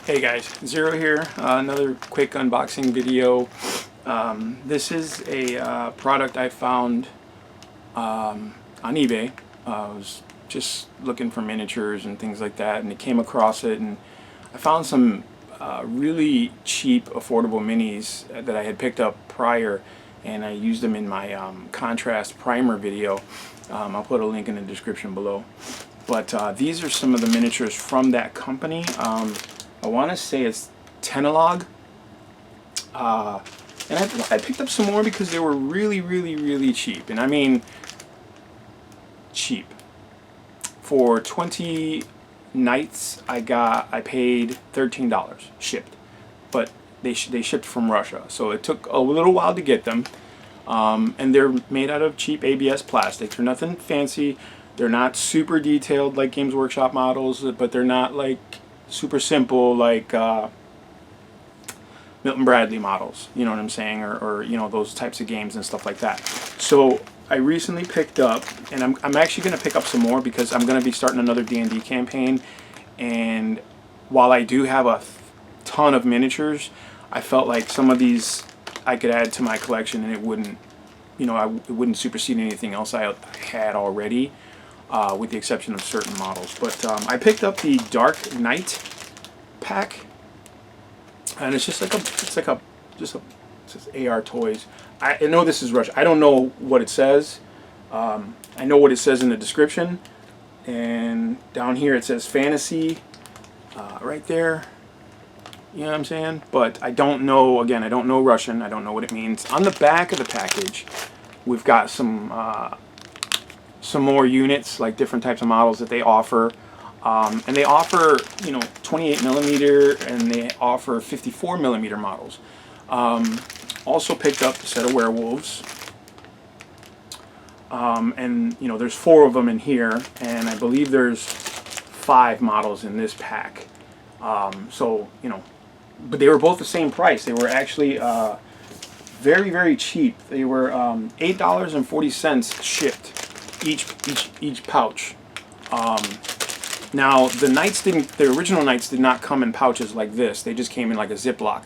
Hey guys, Zero here. Another quick unboxing video. This is a product I found on eBay. I was just looking for miniatures and things like that, and I came across it, and I found some really cheap, affordable minis that I had picked up prior, and I used them in my contrast primer video. I'll put a link in the description below. But these are some of the miniatures from that company. I want to say it's Tehnolog. And I picked up some more because they were really cheap. And I mean cheap. For 20 nights I paid $13 shipped. But they shipped from Russia. So it took a little while to get them. And they're made out of cheap ABS plastics. They're nothing fancy. They're not super detailed like Games Workshop models, but they're not like super simple like Milton Bradley models, you know what I'm saying, or you know, those types of games and stuff like that. So I recently picked up, and I'm actually going to pick up some more because I'm going to be starting another D&D campaign, and while I do have a ton of miniatures, I felt like some of these I could add to my collection and it wouldn't, you know, it wouldn't supersede anything else I had already. With the exception of certain models. But I picked up the Dark Knight pack, and it's just like it says AR Toys. I know this is Russian. I don't know what it says. I know what it says in the description, and down here it says fantasy, right there. You know what I'm saying? But I don't know. Again, I don't know Russian. I don't know what it means. On the back of the package, we've got some more units, like different types of models that they offer, and they offer, you know, 28mm, and they offer 54mm models. Also picked up a set of Werewolves, and you know, there's 4 of them in here, and I believe there's 5 models in this pack. So you know, but they were both the same price. They were actually very cheap. They were $8.40 shipped. Each pouch. Now the original Knights did not come in pouches like this. They just came in like a Ziploc.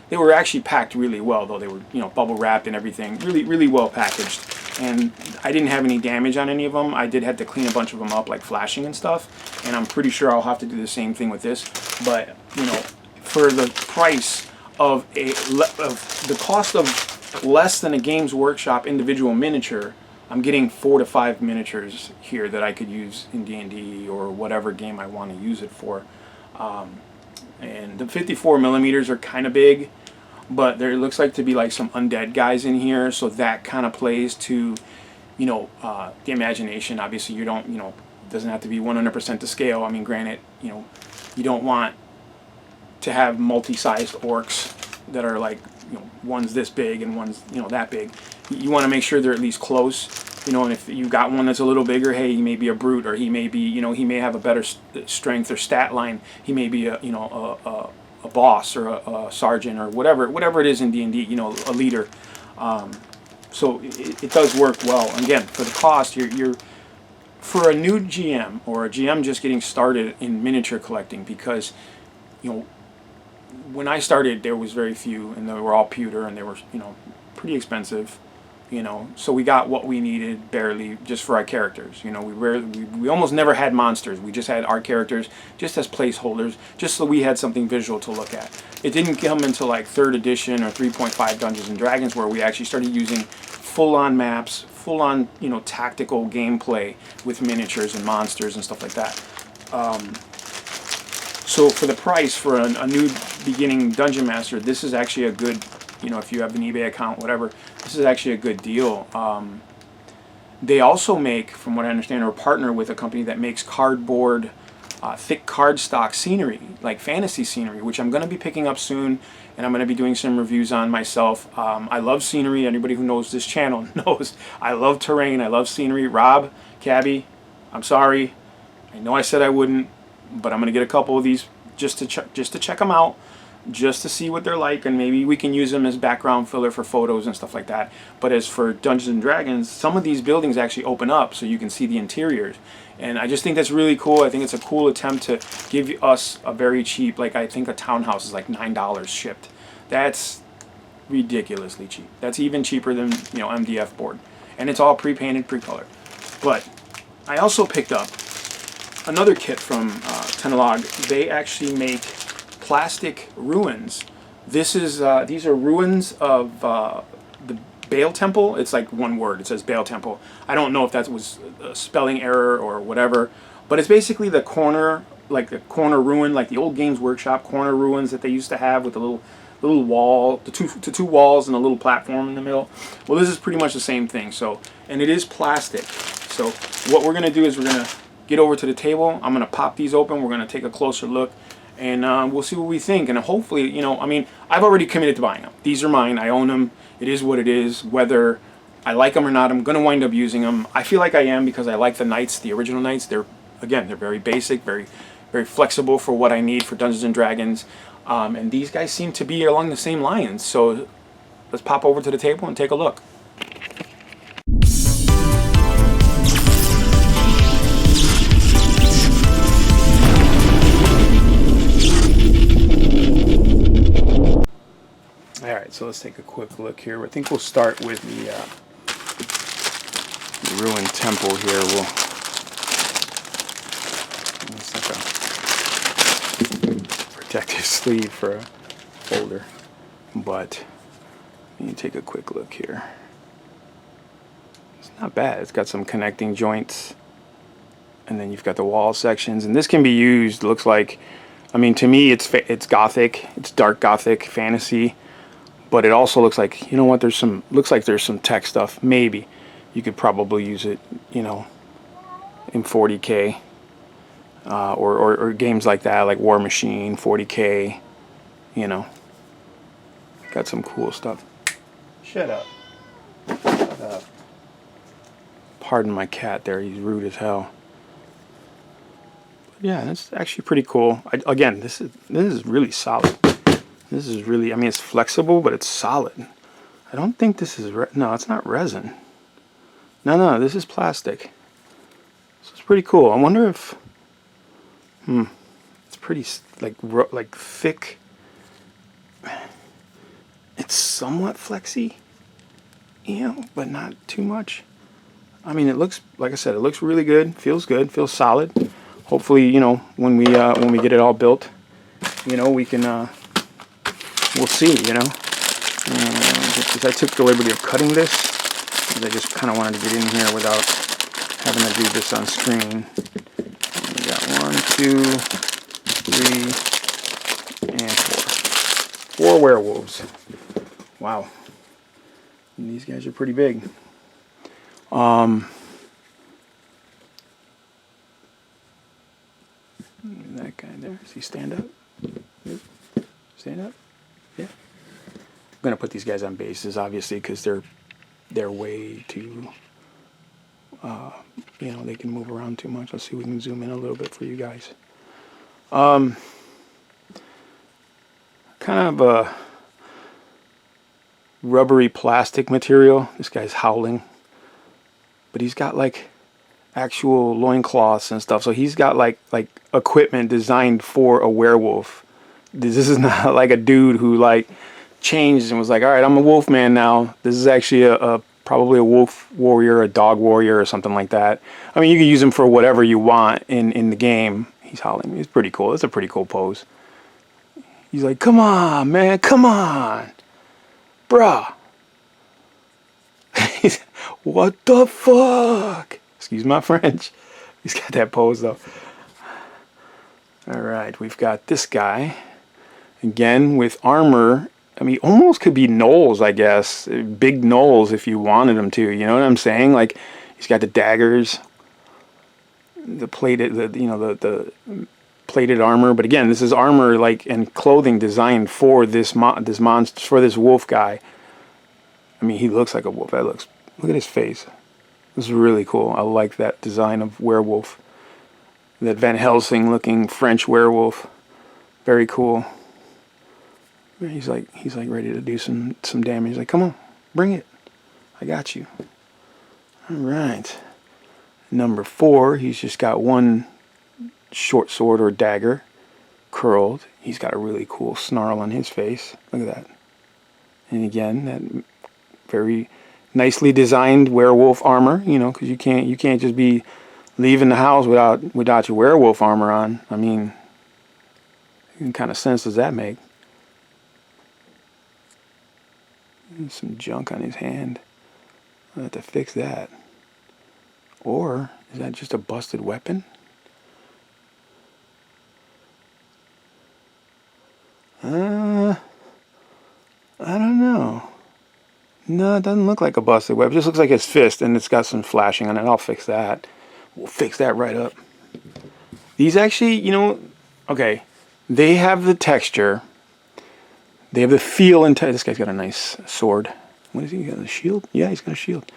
They were actually packed really well, though. They were, you know, bubble wrapped and everything, really well packaged. And I didn't have any damage on any of them. I did have to clean a bunch of them up, like flashing and stuff. And I'm pretty sure I'll have to do the same thing with this. But you know, for the price of the cost of less than a Games Workshop individual miniature, I'm getting 4 to 5 miniatures here that I could use in D&D or whatever game I want to use it for. And the 54mm are kind of big, but there looks like to be like some undead guys in here, so that kind of plays to, you know, the imagination. Obviously, you don't, you know, it doesn't have to be 100% to scale. I mean, granted, you know, you don't want to have multi-sized orcs that are like, you know, one's this big and one's, you know, that big. You want to make sure they're at least close, you know, and if you got one that's a little bigger, hey, he may be a brute, or he may be, you know, he may have a better strength or stat line. He may be a, you know, a boss or a sergeant or whatever it is in D&D, you know, a leader. So it does work well. Again, for the cost, you're for a new GM or a GM just getting started in miniature collecting, because, you know, when I started, there was very few, and they were all pewter, and they were, you know, pretty expensive, you know. So we got what we needed barely just for our characters. You know, we almost never had monsters. We just had our characters just as placeholders, just so we had something visual to look at. It didn't come until like 3rd edition or 3.5 Dungeons and Dragons where we actually started using full-on maps, full-on, you know, tactical gameplay with miniatures and monsters and stuff like that. So for the price for a new beginning Dungeon Master, this is actually a good, you know, if you have an eBay account, whatever, this is actually a good deal. They also make, from what I understand, or partner with a company that makes cardboard, thick cardstock scenery, like fantasy scenery, which I'm going to be picking up soon, and I'm going to be doing some reviews on myself. I love scenery. Anybody who knows this channel knows I love terrain. I love scenery. Rob, Cabby, I'm sorry. I know I said I wouldn't, but I'm going to get a couple of these just to check them out, just to see what they're like, and maybe we can use them as background filler for photos and stuff like that. But as for Dungeons and Dragons, some of these buildings actually open up so you can see the interiors, And I just think that's really cool. I think it's a cool attempt to give us a very cheap, like I think a townhouse is like $9 shipped. That's ridiculously cheap. That's even cheaper than, you know, MDF board. And it's all pre-painted, pre-colored. But I also picked up another kit from Tehnolog. They actually make plastic ruins. This is these are ruins of the Baal Temple. It's like one word. It says Baal Temple. I don't know if that was a spelling error or whatever, but it's basically the corner, like the corner ruin, like the old Games Workshop corner ruins that they used to have with the little wall, the two walls and a little platform in the middle. Well, this is pretty much the same thing. So, and it is plastic. So what we're gonna do is we're gonna get over to the table. I'm gonna pop these open. We're gonna take a closer look, and we'll see what we think. And hopefully, you know, I mean, I've already committed to buying them. These are mine. I own them. It is what it is. Whether I like them or not, I'm gonna wind up using them. I feel like I am because I like the knights, the original knights. They're very basic, very flexible for what I need for Dungeons and Dragons. And these guys seem to be along the same lines. So let's pop over to the table and take a look. Alright, so let's take a quick look here. I think we'll start with the ruined temple here. It's like a protective sleeve for a folder. But you take a quick look here. It's not bad. It's got some connecting joints. And then you've got the wall sections. And this can be used, looks like, I mean, to me it's gothic. It's dark gothic fantasy. But it also looks like, you know what, looks like there's some tech stuff. Maybe you could probably use it, you know, in 40K or games like that, like War Machine, 40K, you know. Got some cool stuff. Shut up. Shut up. Pardon my cat there, he's rude as hell. But yeah, that's actually pretty cool. Again, this is really solid. This is really, I mean, it's flexible, but it's solid. I don't think this is, no, it's not resin. No, this is plastic. So it's pretty cool. I wonder if, it's pretty, like thick. It's somewhat flexy, you know, but not too much. I mean, it looks, like I said, it looks really good. Feels good, feels solid. Hopefully, you know, when we get it all built, you know, we can, we'll see, you know. Because I took the liberty of cutting this, because I just kind of wanted to get in here without having to do this on screen. We got 1, 2, 3, and 4. 4 werewolves. Wow. And these guys are pretty big. That guy there. Does he stand up? Stand up? Yeah. I'm gonna put these guys on bases, obviously, because they're way too, you know, they can move around too much. Let's see if we can zoom in a little bit for you guys. Kind of a rubbery plastic material. This guy's howling, but he's got like actual loincloths and stuff. So he's got like equipment designed for a werewolf. This is not like a dude who like changed and was like, all right, I'm a wolf man now. This is actually probably a wolf warrior, a dog warrior, or something like that. I mean, you can use him for whatever you want in the game. He's howling. He's pretty cool. It's a pretty cool pose. He's like, come on, man, come on, bruh. What the fuck? Excuse my French. He's got that pose though. All right, we've got this guy. Again, with armor, I mean, almost could be gnolls, I guess. Big gnolls if you wanted them to. You know what I'm saying? Like, he's got the daggers, the plated, the plated armor. But again, this is armor like and clothing designed for this monster, for this wolf guy. I mean, he looks like a wolf. Look at his face. This is really cool. I like that design of werewolf. That Van Helsing looking French werewolf. Very cool. He's like ready to do some damage. He's like, come on, bring it. I got you. All right. Number 4, he's just got one short sword or dagger curled. He's got a really cool snarl on his face. Look at that. And again, that very nicely designed werewolf armor, you know, because you can't just be leaving the house without your werewolf armor on. I mean, what kind of sense does that make? There's some junk on his hand. I'll have to fix that. Or is that just a busted weapon? I don't know. No, it doesn't look like a busted weapon. It just looks like his fist, and it's got some flashing on it. I'll fix that. We'll fix that right up. These actually, you know, okay, they have the texture. They have the feel and this guy's got a nice sword. What is he got? A shield? Yeah, he's got a shield.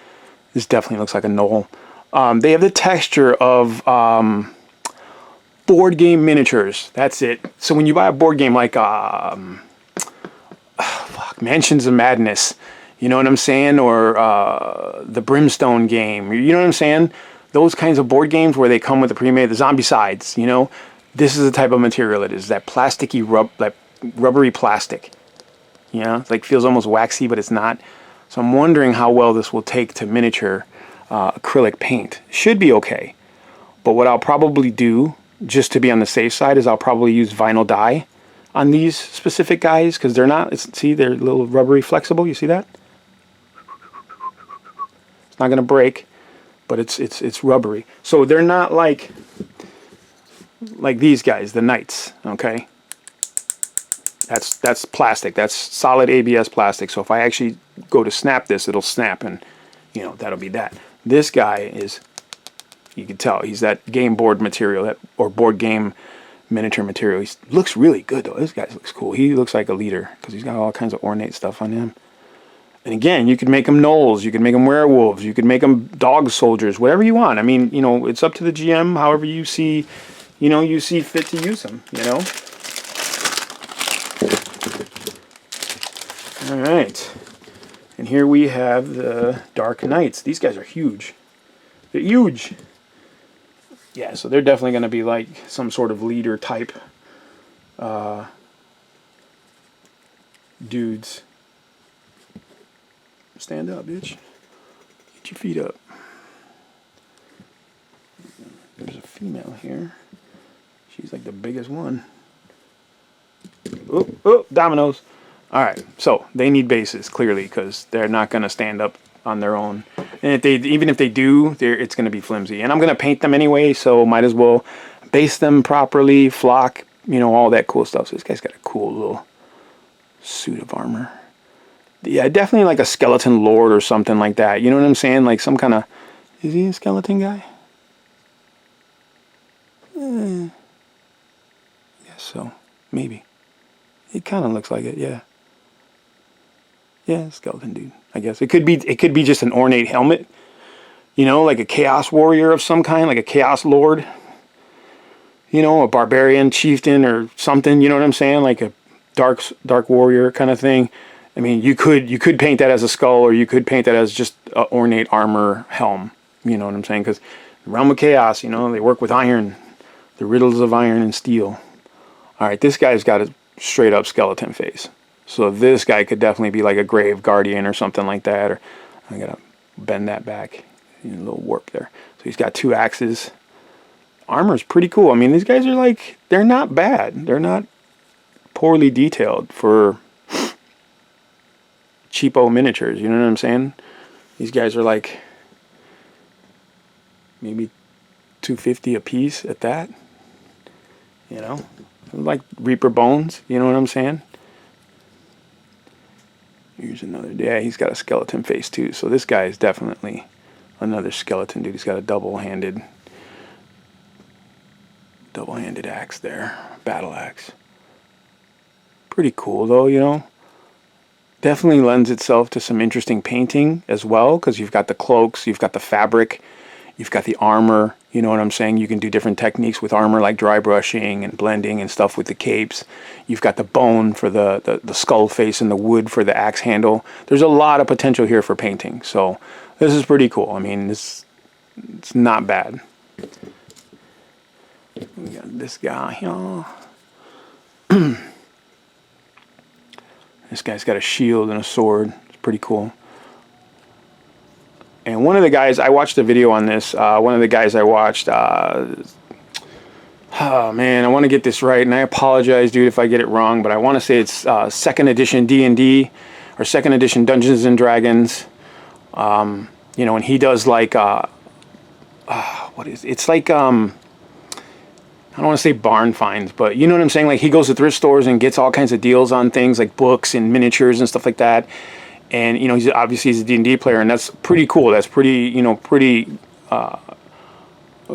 This definitely looks like a knoll. They have the texture of board game miniatures. That's it. So when you buy a board game like Mansions of Madness, you know what I'm saying, or the Brimstone game, you know what I'm saying? Those kinds of board games where they come with the pre-made, the zombie sides, you know, this is the type of material it is. That plasticky like rubbery plastic. You know, it's like feels almost waxy, but it's not. So I'm wondering how well this will take to miniature acrylic paint. Should be okay. But what I'll probably do, just to be on the safe side, is I'll probably use vinyl dye on these specific guys, because they're not, see, they're a little rubbery flexible. You see that? It's not going to break, but it's rubbery. So they're not like these guys, the Knights, okay? That's plastic. That's solid ABS plastic. So if I actually go to snap this, it'll snap, and you know, that'll be that. This guy is, you can tell, he's that game board material, or board game miniature material. He looks really good though. This guy looks cool. He looks like a leader because he's got all kinds of ornate stuff on him. And again, you could make them gnolls, you could make them werewolves, you could make them dog soldiers, whatever you want. I mean, you know, it's up to the GM, however you see, you know, you see fit to use them, you know. All right, and here we have the Dark Knights. These guys are huge. They're huge. Yeah, so they're definitely going to be like some sort of leader type dudes. Stand up, bitch. Get your feet up. There's a female here. She's like the biggest one. Oh, oh, dominoes. All right, so they need bases clearly because they're not going to stand up on their own. And if they, even if they do, it's going to be flimsy. And I'm going to paint them anyway, so might as well base them properly, flock, you know, all that cool stuff. So this guy's got a cool little suit of armor. Yeah, definitely like a skeleton lord or something like that. You know what I'm saying? Like some kind of... Is he a skeleton guy? I guess so. Maybe. It kind of looks like it, yeah. Yeah, skeleton dude. I guess it could be just an ornate helmet, you know, like a chaos warrior of some kind, like a chaos lord, you know, a barbarian chieftain or something. You know what I'm saying? Like a dark warrior kind of thing. I mean, you could paint that as a skull, or you could paint that as just an ornate armor helm. You know what I'm saying? Because the realm of chaos, you know, they work with iron, the riddles of iron and steel. All right, this guy's got a straight up skeleton face. So this guy could definitely be like a grave guardian or something like that. Or I gotta bend that back. A little warp there. So he's got 2 axes. Armor's pretty cool. I mean, these guys are like, they're not bad. They're not poorly detailed for cheapo miniatures. You know what I'm saying? These guys are like maybe $250 a piece at that. You know, like Reaper bones. You know what I'm saying? Here's another. Yeah, he's got a skeleton face too. So this guy is definitely another skeleton dude. He's got a double-handed axe there, battle axe. Pretty cool though, you know. Definitely lends itself to some interesting painting as well, because you've got the cloaks, you've got the fabric, you've got the armor. You know what I'm saying? You can do different techniques with armor, like dry brushing and blending and stuff with the capes. You've got the bone for the skull face and the wood for the axe handle. There's a lot of potential here for painting. So this is pretty cool. I mean, this It's not bad. We got this guy here. This guy's got a shield and a sword. It's pretty cool. And one of the guys, I watched a video on this. One of the guys I watched, oh man, I want to get this right, and I apologize, dude, if I get it wrong, but I want to say it's 2nd edition D&D, or 2nd edition Dungeons and Dragons. You know, and he does like, what is it? It's like, I don't want to say barn finds, but you know what I'm saying? Like, he goes to thrift stores and gets all kinds of deals on things like books and miniatures and stuff like that. And, you know, he's a D&D player, and that's pretty cool. That's pretty, you know, pretty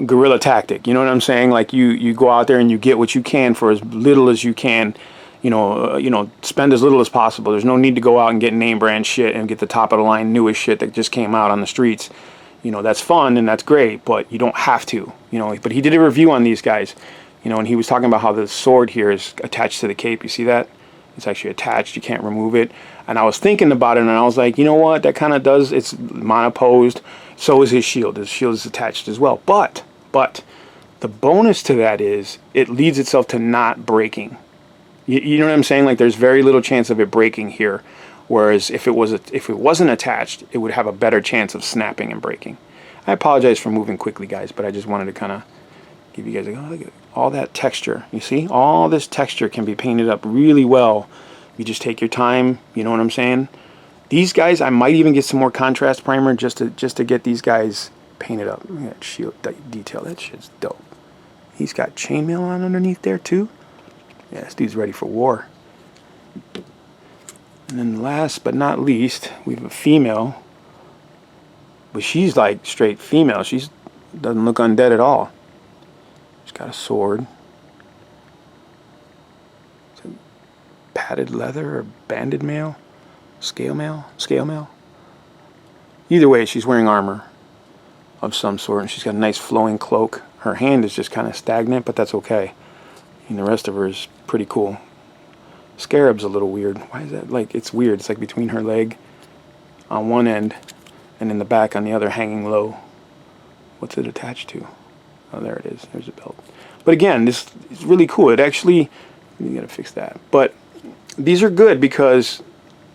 guerrilla tactic. You know what I'm saying? Like, you go out there and you get what you can for as little as you can. You know, spend as little as possible. There's no need to go out and get name brand shit and get the top of the line newest shit that just came out on the streets. You know, that's fun and that's great, but you don't have to, you know. But he did a review on these guys, you know, and he was talking about how the sword here is attached to the cape. You see that? It's actually attached. You can't remove it. And I was thinking about it, and I was like, you know what? That kind of does. It's monoposed. So is his shield. His shield is attached as well. But the bonus to that is it leads itself to not breaking. You know what I'm saying? Like, there's very little chance of it breaking here. Whereas if it wasn't attached, it would have a better chance of snapping and breaking. I apologize for moving quickly, guys, but I just wanted to kind of give you guys a look at all that texture. You see, all this texture can be painted up really well. You just take your time. You know what I'm saying? These guys, I might even get some more contrast primer just to get these guys painted up. Look at that shield detail. That shit's dope. He's got chainmail on underneath there too. Yeah, this dude's ready for war. And then last but not least, we have a female. But she's like straight female. She doesn't look undead at all. She's got a sword. Is it padded leather or banded mail? Scale mail? Scale mail? Either way, she's wearing armor of some sort. And she's got a nice flowing cloak. Her hand is just kind of stagnant, but that's okay. And the rest of her is pretty cool. Scarab's a little weird. Why is that? Like, it's weird. It's like between her leg on one end and in the back on the other, hanging low. What's it attached to? Oh, there it is. There's a belt. But again, this is really cool. It actually, you gotta fix that. But these are good because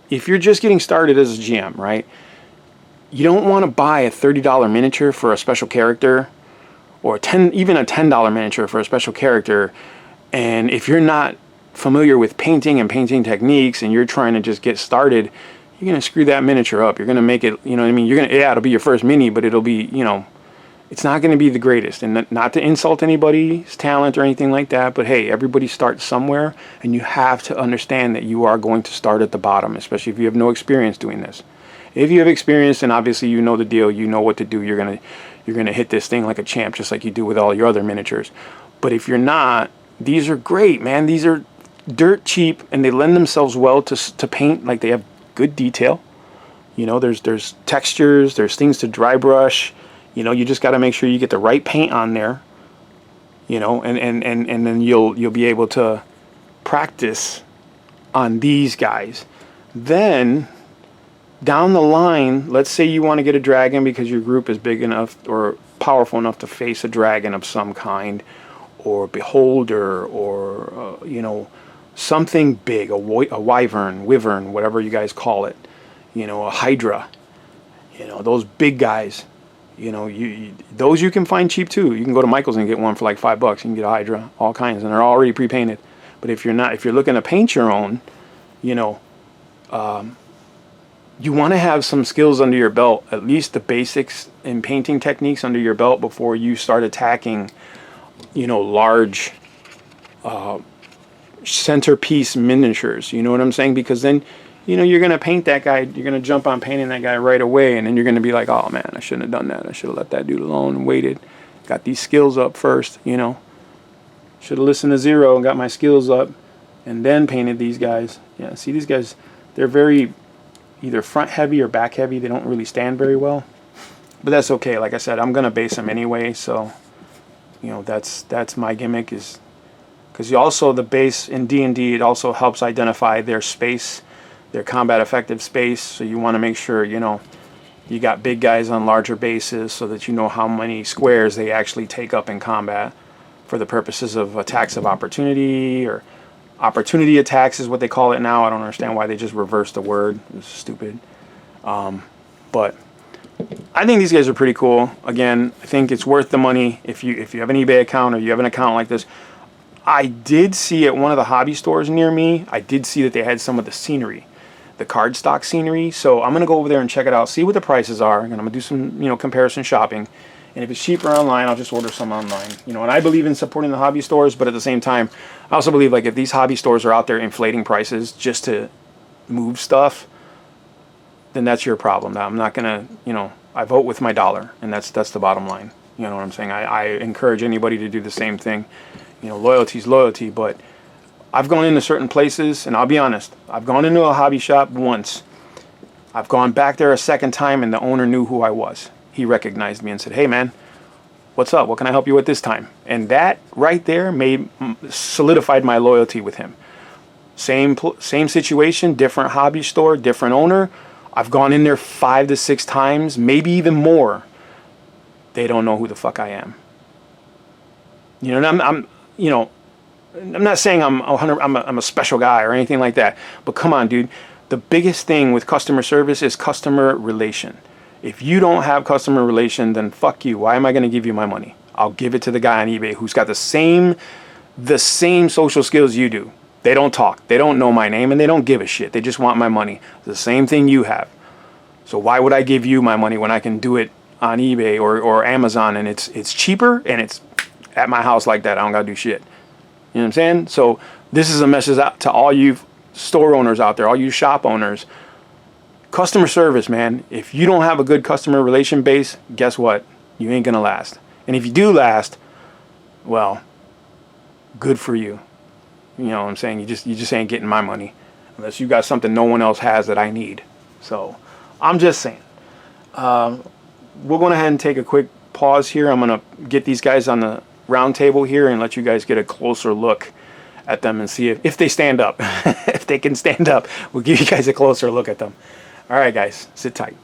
if you're just getting started as a GM, right? You don't want to buy a $30 miniature for a special character, or even a $10 miniature for a special character. And if you're not familiar with painting and painting techniques and you're trying to just get started, you're going to screw that miniature up. You're going to make it, you know what I mean? Yeah, it'll be your first mini, but it'll be, you know, it's not going to be the greatest. And not to insult anybody's talent or anything like that, but hey, everybody starts somewhere, and you have to understand that you are going to start at the bottom, especially if you have no experience doing this. If you have experience, and obviously you know the deal, you know what to do, you're going to hit this thing like a champ, just like you do with all your other miniatures. But if you're not, these are great, man. These are dirt cheap, and they lend themselves well to paint. Like, they have good detail. You know, there's textures, there's things to dry brush. You know, you just got to make sure you get the right paint on there. You know, and then you'll be able to practice on these guys. Then down the line, let's say you want to get a dragon because your group is big enough or powerful enough to face a dragon of some kind, or beholder, or you know, something big, a wyvern, whatever you guys call it, you know, a hydra, you know, those big guys, you know, those you can find cheap too. You can go to Michael's and get one for like $5. You can get a hydra, all kinds, and they're already pre-painted. But if you're looking to paint your own, you know, you want to have some skills under your belt, at least the basics in painting techniques under your belt before you start attacking, you know, large centerpiece miniatures. You know what I'm saying? Because then, you know, you're going to paint that guy, you're going to jump on painting that guy right away, and then you're going to be like, oh man, I shouldn't have done that. I should have let that dude alone and waited. Got these skills up first, you know. Should have listened to Zero and got my skills up and then painted these guys. Yeah, see, these guys, they're very either front heavy or back heavy. They don't really stand very well. But that's okay. Like I said, I'm going to base them anyway, so you know, that's my gimmick, is because also the base in D&D, it also helps identify their space, their combat effective space. So you want to make sure, you know, You got big guys on larger bases so that you know how many squares they actually take up in combat for the purposes of attacks of opportunity, or opportunity attacks is what they call it now. I don't understand why they just reversed the word. It's stupid. But I think these guys are pretty cool. Again, I think it's worth the money if you have an eBay account or you have an account like this. I did see at one of the hobby stores near me, I did see that they had some of the scenery, the cardstock scenery. So I'm going to go over there and check it out, see what the prices are, and I'm going to do some, comparison shopping. And if it's cheaper online, I'll just order some online. And I believe in supporting the hobby stores, but at the same time, I also believe like if these hobby stores are out there inflating prices just to move stuff, then that's your problem. Now, I'm not going to, I vote with my dollar, and that's the bottom line. You know what I'm saying? I encourage anybody to do the same thing. Loyalty's loyalty, but I've gone into certain places, and I'll be honest, I've gone into a hobby shop once. I've gone back there a second time, and the owner knew who I was. He recognized me and said, "Hey man, what's up? What can I help you with this time?" And that right there solidified my loyalty with him. Same situation, different hobby store, different owner. I've gone in there 5 to 6 times, maybe even more. They don't know who the fuck I am. And I'm not saying I'm a special guy or anything like that, but come on, dude. The biggest thing with customer service is customer relation. If you don't have customer relation, then fuck you. Why am I going to give you my money? I'll give it to the guy on eBay who's got the same social skills you do. They don't talk. They don't know my name, and they don't give a shit. They just want my money. It's the same thing you have. So why would I give you my money when I can do it on eBay or Amazon, and it's cheaper and it's at my house like that? I don't got to do shit. You know what I'm saying? So this is a message out to all you store owners out there, all you shop owners. Customer service, man. If you don't have a good customer relation base, guess what? You ain't going to last. And if you do last, well, good for you. You know what I'm saying? You just ain't getting my money unless you got something no one else has that I need. So I'm just saying. We're going to ahead and take a quick pause here. I'm going to get these guys on the round table here and let you guys get a closer look at them and see if they stand up. If they can stand up, we'll give you guys a closer look at them. All right, guys, sit tight.